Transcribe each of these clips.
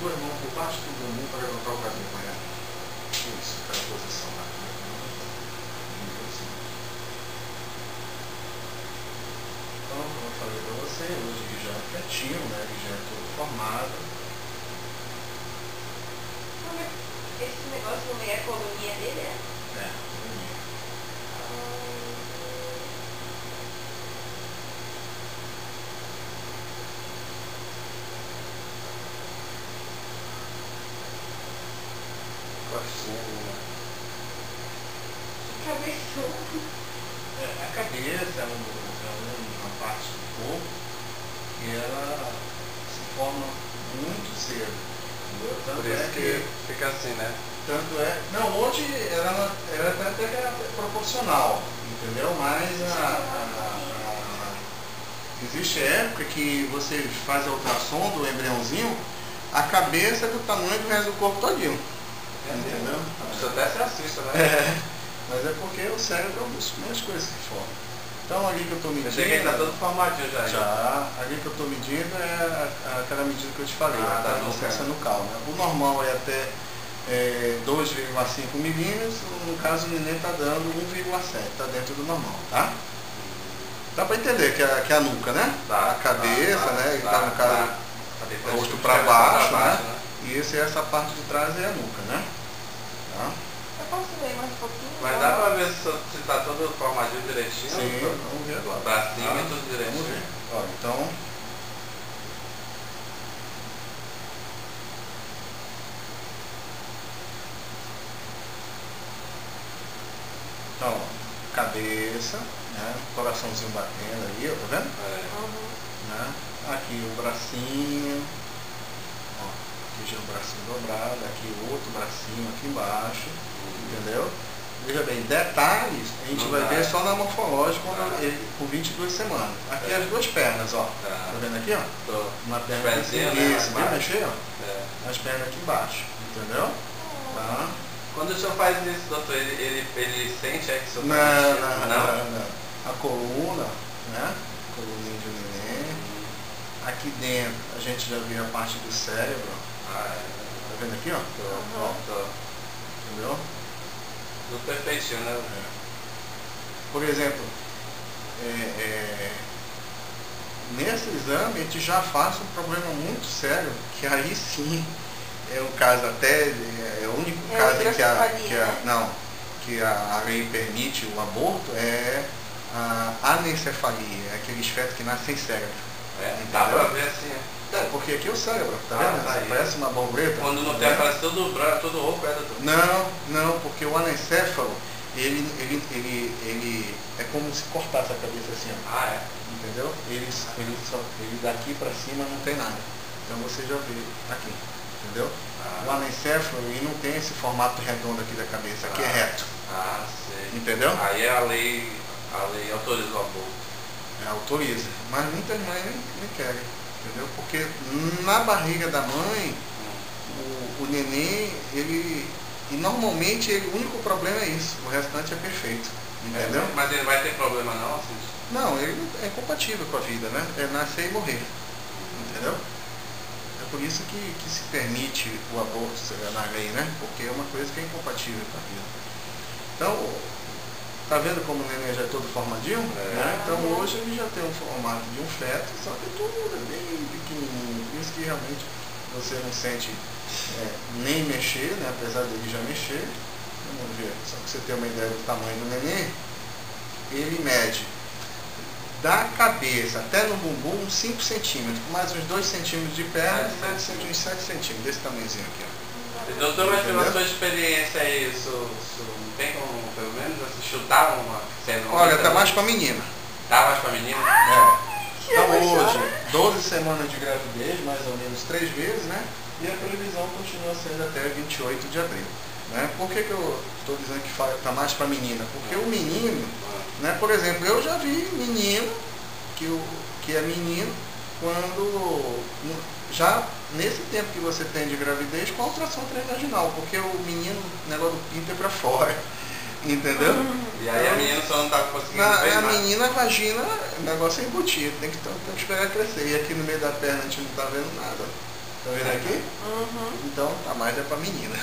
duas mãos por baixo do bumbum para levantar o cabelo. Isso, aquela posição lá. Então, como eu falei para você, hoje ele já é quietinho, né? Ele já é todo formado. Esse negócio não é a coluninha dele, é? É, coluninha. Cabeçudo. A cabeça é uma parte do corpo que ela se forma muito cedo. Entendeu? Tanto Por isso é que fica assim, né? Tanto é. Não, hoje ela até que é proporcional, entendeu? Mas existe época que você faz a ultrassom do embriãozinho, a cabeça é do tamanho do resto do corpo todinho. Entendeu? Isso até se assista, né? É, mas é porque o cérebro é uma das primeiras coisas que forma. Então ali que eu estou medindo. Eu sei que ele está todo formadinho já. Já, ali que eu estou medindo é aquela medida que eu te falei, a distância nucal. Né? O normal é até 2,5 milímetros, no caso o neném está dando 1,7, está dentro do normal, tá? Dá para entender que é a nuca, né? A cabeça, né? Ele está no caso rosto para baixo, né? E essa parte de trás é a nuca, né? Tá? Eu posso ver mais um pouquinho? Mas dá pra ver se tá todo formadinho direitinho? Sim, vamos ver agora. Pra cima e tudo direitinho. Vamos ver. Olha, então... Então, cabeça, né? Coraçãozinho batendo aí, ó, tá vendo? Né? Aqui o bracinho, ó, aqui já o bracinho dobrado, aqui o outro bracinho aqui embaixo, entendeu? Veja bem, detalhes a gente vai ver só na morfológica com 22 semanas. Aqui as duas pernas, ó. Tá vendo aqui, ó? Uma perna aqui, isso, vai mexer, ó. As pernas aqui embaixo, entendeu? Tá? Quando o senhor faz isso, doutor, ele sente que o senhor não. A coluna, né? Coluninha de neném. Aqui dentro a gente já vê a parte do cérebro. Tá vendo aqui, ó? Entendeu? Tudo perfeitinho, né? Por exemplo, nesse exame a gente já faz um problema muito sério, que aí sim é um caso até, é o único caso em que a lei permite o aborto, é a anencefalia, é aqueles fetos que nascem sem cérebro. Dá pra ver assim, porque aqui é o cérebro, tá vendo? Parece uma borboleta. Quando não tem, parece todo branco, todo rouco, doutor? Não, porque o anencéfalo, ele é como se cortasse a cabeça assim, ó. Entendeu? Ele daqui pra cima não tem nada. Então você já vê aqui, entendeu? O anencéfalo, ele não tem esse formato redondo aqui da cabeça, aqui é reto. Sei. Entendeu? Aí a lei autoriza o aborto. Autoriza, mas muitas mães nem querem, entendeu? Porque na barriga da mãe, o neném, e normalmente o único problema é isso, o restante é perfeito, entendeu? Mas ele vai ter problema não, assim? Não, ele é compatível com a vida, né? É nascer e morrer, entendeu? É por isso que se permite o aborto na lei, né? Porque é uma coisa que é incompatível com a vida. Então, tá vendo como o neném já é todo formadinho? Né? Então hoje ele já tem um formato de um feto, só que tudo é bem pequenininho. Por isso que realmente você não sente nem mexer, né? Apesar dele já mexer. Vamos ver, só que você ter uma ideia do tamanho do neném, ele mede da cabeça até no bumbum uns 5 centímetros, mais uns 2 centímetros de perna, uns 7 centímetros, desse tamanhozinho aqui. Ó. Doutor, mas pela sua experiência aí, isso tem como, pelo menos, chutar uma cena? Olha, tá mais pra menina. Tá mais pra menina? Então hoje, 12 semanas de gravidez, mais ou menos 3 vezes, né? E a previsão continua sendo até 28 de abril. Né? Por que eu estou dizendo que está mais para menina? Porque o menino, né, por exemplo, eu já vi menino, que é menino, quando já nesse tempo que você tem de gravidez com a ultrassom transvaginal, porque o menino, o negócio do pinto é para fora, entendeu? E aí a menina só não está conseguindo ver a mais. menina, a vagina, o negócio é embutido, tem que esperar crescer. E aqui no meio da perna a gente não está vendo nada. Tá vendo aqui? Uhum. Então tá mais é pra menina.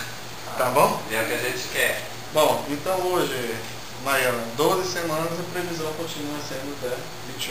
Tá bom? É o que a gente quer. Bom, então hoje, Maiana, 12 semanas, a previsão continua sendo até 21.